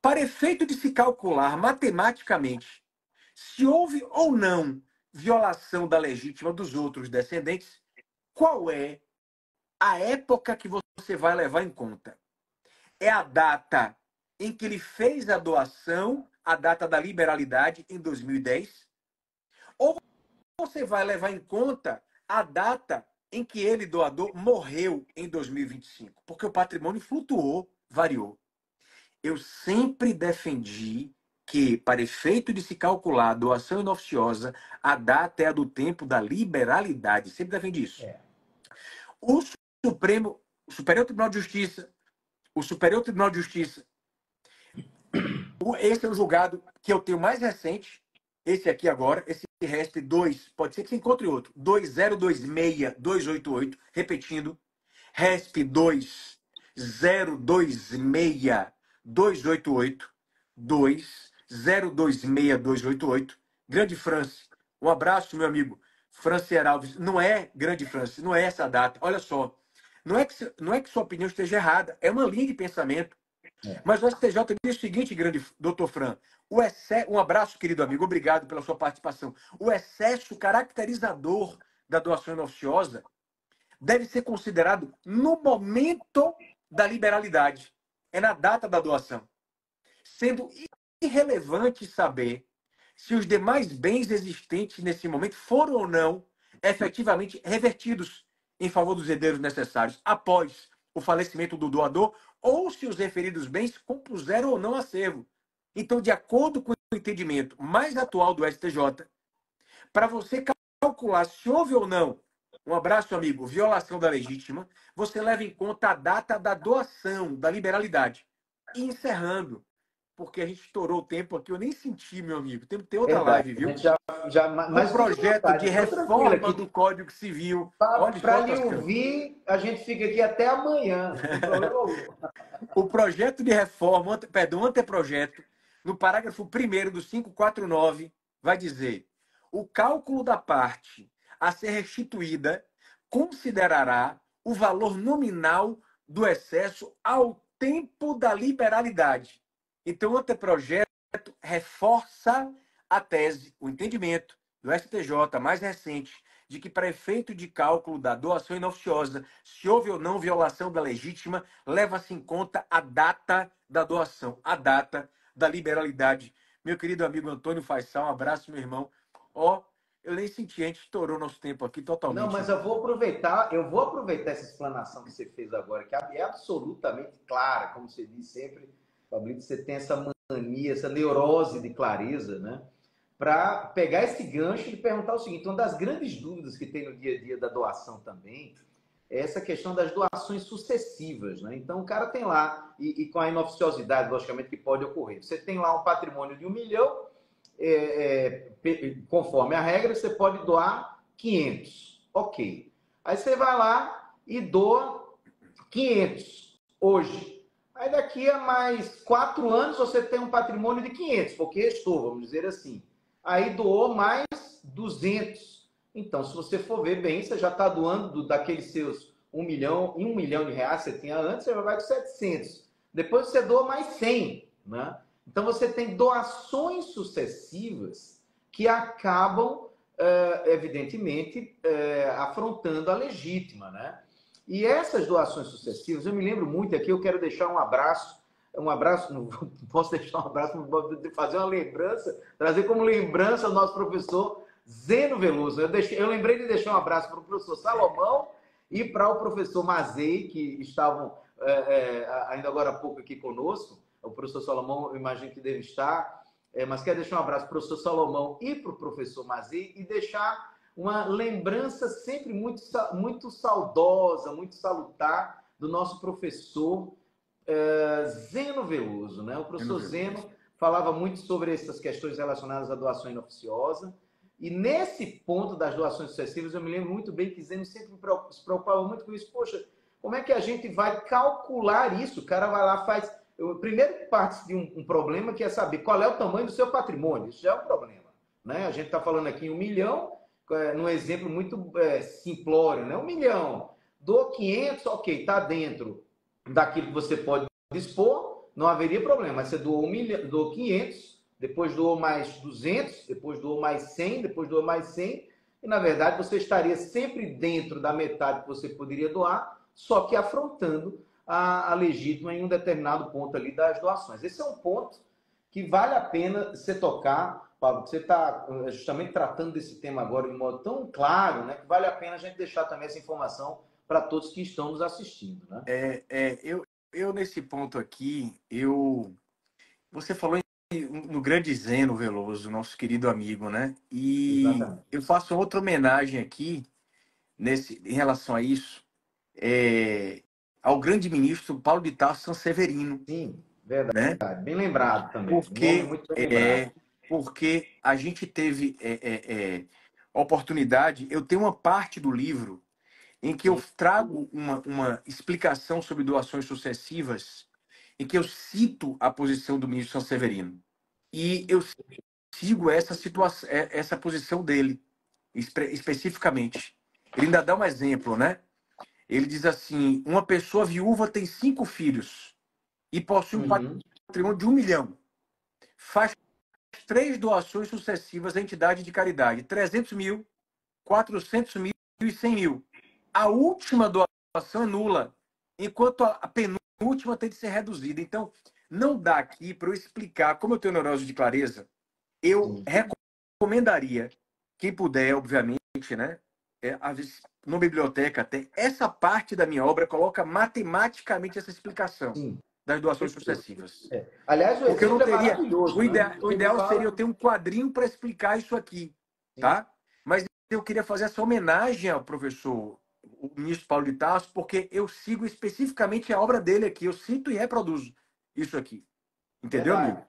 para efeito de se calcular matematicamente se houve ou não violação da legítima dos outros descendentes, qual é a época que você vai levar em conta? É a data em que ele fez a doação, a data da liberalidade, em 2010? Ou você vai levar em conta a data em que ele, doador, morreu em 2025? Porque o patrimônio flutuou, variou. Eu sempre defendi que, para efeito de se calcular a doação inoficiosa, a data é a do tempo da liberalidade. Sempre defendi isso. O Superior Tribunal de Justiça, esse é o julgado que eu tenho mais recente, esse aqui agora, esse RESP 2, pode ser que você encontre outro, 2026288, repetindo, RESP 2026288, 2026288, Grande France. Um abraço, meu amigo. Franci Alves. Não é Grande France, não é essa data. Olha só, não é que sua opinião esteja errada, é uma linha de pensamento. Mas o STJ diz o seguinte, grande doutor Fran, um abraço, querido amigo, obrigado pela sua participação. O excesso caracterizador da doação inoficiosa deve ser considerado no momento da liberalidade. É na data da doação. Sendo irrelevante saber se os demais bens existentes nesse momento foram ou não efetivamente revertidos em favor dos herdeiros necessários após o falecimento do doador ou se os referidos bens compuseram ou não acervo. Então, de acordo com o entendimento mais atual do STJ, para você calcular se houve ou não, um abraço, amigo, violação da legítima, você leva em conta a data da doação, da liberalidade. E encerrando, porque a gente estourou o tempo aqui, eu nem senti, meu amigo. Tem que ter outra live, viu? Mas um projeto de reforma do Código Civil. Para lhe ouvir, a gente fica aqui até amanhã. Não tem problema algum. O projeto de reforma, perdão, anteprojeto, no parágrafo 1º do 549, vai dizer: o cálculo da parte a ser restituída considerará o valor nominal do excesso ao tempo da liberalidade. Então, o anteprojeto reforça a tese, o entendimento do STJ mais recente, de que para efeito de cálculo da doação inoficiosa, se houve ou não violação da legítima, leva-se em conta a data da doação, a data da liberalidade. Meu querido amigo Antônio Faisal, um abraço, meu irmão. Ó, eu nem senti, a gente estourou nosso tempo aqui Não, totalmente. mas eu vou aproveitar essa explanação que você fez agora, que é absolutamente clara, como você diz sempre, Pablito, você tem essa mania, essa neurose de clareza, né? Para pegar esse gancho e perguntar o seguinte: uma das grandes dúvidas que tem no dia a dia da doação também é essa questão das doações sucessivas, né? Então, o cara tem lá, e com a inoficiosidade, logicamente, que pode ocorrer. Você tem lá um patrimônio de 1 milhão, conforme a regra, você pode doar 500. Ok. Aí você vai lá e doa 500 hoje. Aí daqui a mais 4 anos você tem um patrimônio de 500, porque restou, vamos dizer assim. Aí doou mais 200. Então, se você for ver bem, você já está doando daqueles seus 1 milhão, em 1 milhão de reais que você tinha antes, você vai com 700. Depois você doa mais 100, né? Então, você tem doações sucessivas que acabam, evidentemente, afrontando a legítima, né? E essas doações sucessivas, eu me lembro muito aqui, eu quero deixar um abraço, não posso deixar um abraço, fazer uma lembrança, trazer como lembrança o nosso professor Zeno Veloso. Eu lembrei de deixar um abraço para o professor Salomão e para o professor Mazei, que estavam ainda agora há pouco aqui conosco. O professor Salomão, eu imagino que deve estar, mas quero deixar um abraço para o professor Salomão e para o professor Mazei e deixar uma lembrança sempre muito, muito saudosa, muito salutar do nosso professor Zeno Veloso, né? O professor Zeno falava muito sobre essas questões relacionadas à doação inoficiosa. E nesse ponto das doações sucessivas, eu me lembro muito bem que Zeno sempre se preocupava muito com isso. Poxa, como é que a gente vai calcular isso? O cara vai lá, faz... Primeiro parte de um problema que é saber qual é o tamanho do seu patrimônio. Isso já é um problema, né? A gente está falando aqui em 1 milhão, num exemplo muito simplório, né? 1 milhão. Dou 500, ok, está dentro daquilo que você pode dispor, não haveria problema. Mas você doou 1 milhão, doou 500, depois doou mais 200, depois doou mais 100, depois doou mais 100, e na verdade você estaria sempre dentro da metade que você poderia doar, só que afrontando a legítima em um determinado ponto ali das doações. Esse é um ponto que vale a pena você tocar, Pablo, você está justamente tratando desse tema agora de modo tão claro, né, que vale a pena a gente deixar também essa informação para todos que estão nos assistindo, né? Eu nesse ponto aqui, você falou no grande Zeno Veloso, nosso querido amigo, né? E Exatamente. eu faço outra homenagem aqui em relação a isso, ao grande ministro Paulo de Tarso Sanseverino. Sim, verdade. Né? Bem lembrado também. Um nome muito bem lembrado. Porque a gente teve oportunidade, eu tenho uma parte do livro em que eu trago uma explicação sobre doações sucessivas, em que eu cito a posição do ministro Sanseverino. E eu sigo essa posição dele, especificamente. Ele ainda dá um exemplo, né? Ele diz assim, uma pessoa viúva tem 5 filhos e possui um patrimônio de 1 milhão. Faz 3 doações sucessivas à entidade de caridade, 300 mil, 400 mil e 100 mil. A última doação é nula, enquanto a penúltima tem de ser reduzida. Então, não dá aqui para eu explicar, como eu tenho neurose de clareza, eu recomendaria, quem puder, obviamente, né? Às vezes, na biblioteca tem essa parte da minha obra, coloca matematicamente essa explicação das doações sucessivas. Aliás, o porque eu não teria. maravilhoso. O ideal seria eu ter um quadrinho para explicar isso aqui, tá? Mas eu queria fazer essa homenagem ao professor, o ministro Paulo de Tarso, porque eu sigo especificamente a obra dele aqui. Eu cito e reproduzo isso aqui. Entendeu, amigo?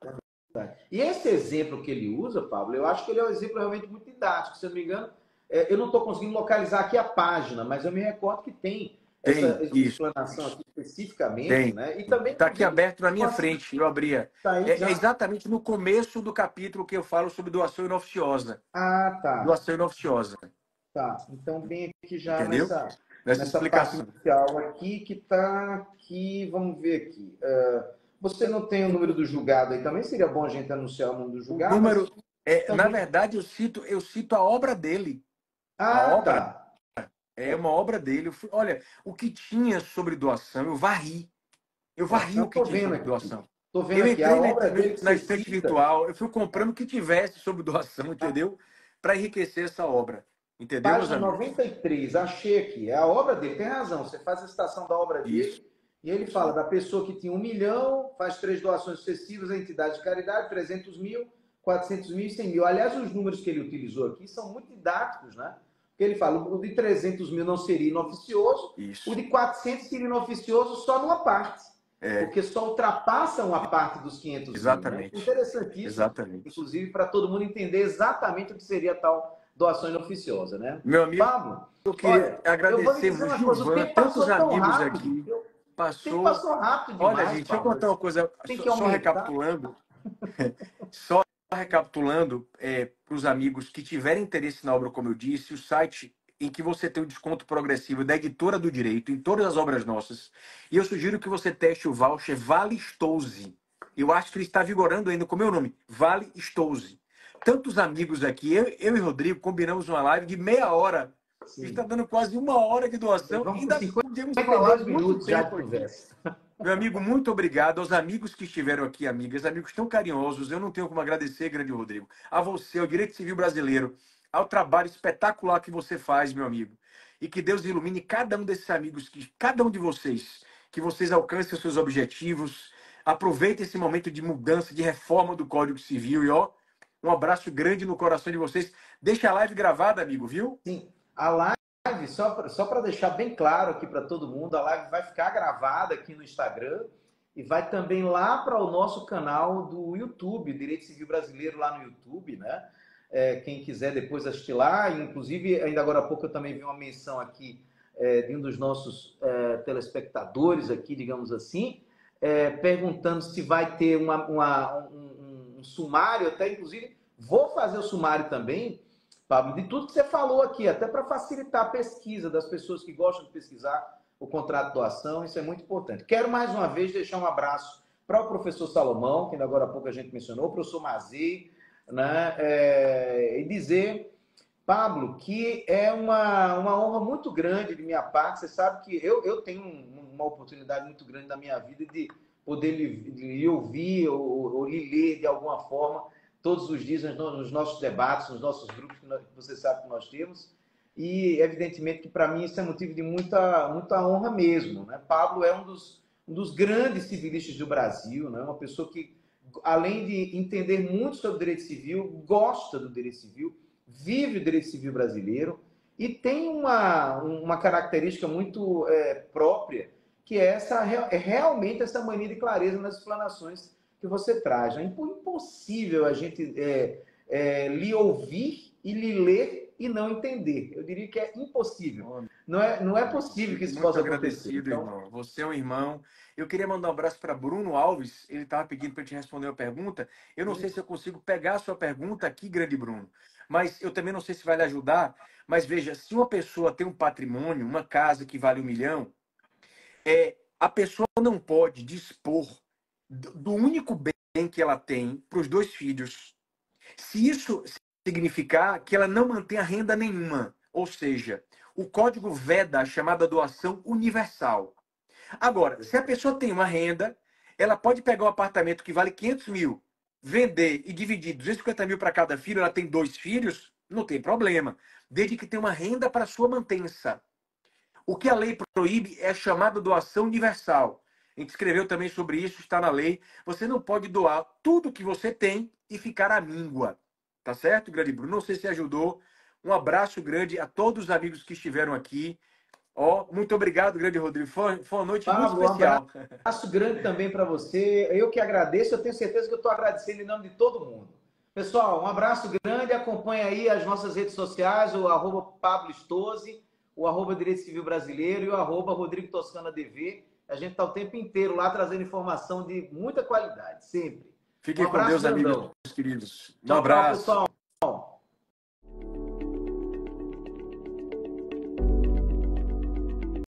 E esse exemplo que ele usa, Pablo, eu acho que ele é um exemplo realmente muito didático. Se eu não me engano, eu não estou conseguindo localizar aqui a página, mas eu me recordo que tem essa explanação aqui especificamente, né? E também está aqui aberto na minha frente, eu abria. É exatamente no começo do capítulo que eu falo sobre doação inoficiosa. Ah, tá. Doação inoficiosa. Tá, então bem aqui já entendeu? nessa nessa parte explicação. inicial aqui, que está aqui, vamos ver aqui. Você não tem o número do julgado aí também? Seria bom a gente anunciar o número do O julgado, mas número, na também... verdade, eu cito a obra dele. A Ah, obra tá. é uma obra dele. Olha, o que tinha sobre doação, eu varri. Eu Pronto, varri eu o que estou tinha vendo sobre aqui. doação. Estou vendo Eu aqui. A entrei obra dele que na você estante cita, virtual, eu fui comprando o que tivesse sobre doação, entendeu? Para enriquecer essa obra. Entendeu, meus página amigos? 93, achei aqui. É a obra dele, tem razão. Você faz a citação da obra Isso. dele e ele fala da pessoa que tinha 1 milhão, faz 3 doações sucessivas à entidade de caridade, 300 mil, 400 mil e 100 mil. Aliás, os números que ele utilizou aqui são muito didáticos, né? Porque ele fala, o de 300 mil não seria inoficioso, o Isso. de 400 seria inoficioso só numa parte, É, porque só ultrapassa uma parte dos 500 mil, né? exatamente. Interessantíssimo, Exatamente. inclusive, para todo mundo entender exatamente o que seria tal doação inoficiosa, né? Meu amigo, Pablo, eu queria olha, eu vou lhe agradecer, dizer uma coisa, o Gilvan, tempo tantos passou tão amigos rápido. aqui. O tempo Passou. passou rápido Olha, demais, gente, deixa eu Pablo. contar uma coisa, Tem que só aumentar. recapitulando. Só recapitulando, para os amigos que tiverem interesse na obra, como eu disse, o site em que você tem o desconto progressivo da Editora do Direito em todas as obras nossas. E eu sugiro que você teste o voucher Vale Stouze. Eu acho que ele está vigorando ainda com o meu nome, Vale Stouze. Tantos amigos aqui, eu e Rodrigo combinamos uma live de meia hora. Está Sim. dando quase 1 hora de doação. Vamos com Ainda podemos falar 52 muito minutos já de tempo aqui. conversa. Meu amigo, muito obrigado aos amigos que estiveram aqui, amigas, amigos tão carinhosos. Eu não tenho como agradecer, grande Rodrigo, a você, ao Direito Civil Brasileiro, ao trabalho espetacular que você faz, meu amigo. E que Deus ilumine cada um desses amigos, cada um de vocês, que vocês alcancem os seus objetivos. Aproveitem esse momento de mudança, de reforma do Código Civil. E ó, um abraço grande no coração de vocês. Deixa a live gravada, amigo, viu? Sim, a live, só para deixar bem claro aqui para todo mundo, a live vai ficar gravada aqui no Instagram e vai também lá para o nosso canal do YouTube, Direito Civil Brasileiro lá no YouTube, né? Quem quiser depois assistir lá, inclusive ainda agora há pouco eu também vi uma menção aqui de um dos nossos telespectadores aqui, digamos assim, perguntando se vai ter um sumário, até inclusive vou fazer o sumário também, Pablo, de tudo que você falou aqui, até para facilitar a pesquisa das pessoas que gostam de pesquisar o contrato de doação, isso é muito importante. Quero mais uma vez deixar um abraço para o professor Salomão, que ainda agora há pouco a gente mencionou, o professor Mazei, né? E dizer, Pablo, que é uma honra muito grande de minha parte. Você sabe que eu tenho uma oportunidade muito grande na minha vida de poder lhe ouvir ou lhe ler de alguma forma todos os dias nos nossos debates, nos nossos grupos que você sabe que nós temos. E, evidentemente, que para mim isso é motivo de muita honra mesmo. Né? Pablo é um dos grandes civilistas do Brasil, né? Uma pessoa que, além de entender muito sobre o direito civil, gosta do direito civil, vive o direito civil brasileiro e tem uma característica muito própria, que é realmente essa mania de clareza nas explanações que você traz. É impossível a gente lhe ouvir e lhe ler e não entender. Eu diria que é impossível. Não é possível que isso Muito possa acontecer. agradecido, Então, irmão. Você é um irmão. Eu queria mandar um abraço para Bruno Alves. Ele estava pedindo para te responder a pergunta. Eu não sei se eu consigo pegar a sua pergunta aqui, grande Bruno. Mas eu também não sei se vai lhe ajudar. Mas veja, se uma pessoa tem um patrimônio, uma casa que vale 1 milhão, a pessoa não pode dispor do único bem que ela tem para os 2 filhos. Se isso significar que ela não mantém a renda nenhuma, ou seja, o código veda a chamada doação universal. Agora, se a pessoa tem uma renda, ela pode pegar um apartamento que vale 500 mil, vender e dividir 250 mil para cada filho, ela tem 2 filhos, não tem problema, desde que tenha uma renda para sua mantença. O que a lei proíbe é a chamada doação universal. A gente escreveu também sobre isso, está na lei. Você não pode doar tudo que você tem e ficar à míngua. Tá certo, grande Bruno? Não sei se ajudou. Um abraço grande a todos os amigos que estiveram aqui. Muito obrigado, grande Rodrigo. Foi uma noite muito Pablo, um especial. abraço grande também para você. Eu que agradeço, eu tenho certeza que eu estou agradecendo em nome de todo mundo. Pessoal, um abraço grande, acompanha aí as nossas redes sociais, o @Pablo Stose, o @Direito Civil Brasileiro e o @Rodrigo Toscana DV. A gente está o tempo inteiro lá trazendo informação de muita qualidade, sempre. Um Fiquem com abraço Deus, amigos grandão. queridos. Um Tchau, tchau, abraço. pessoal.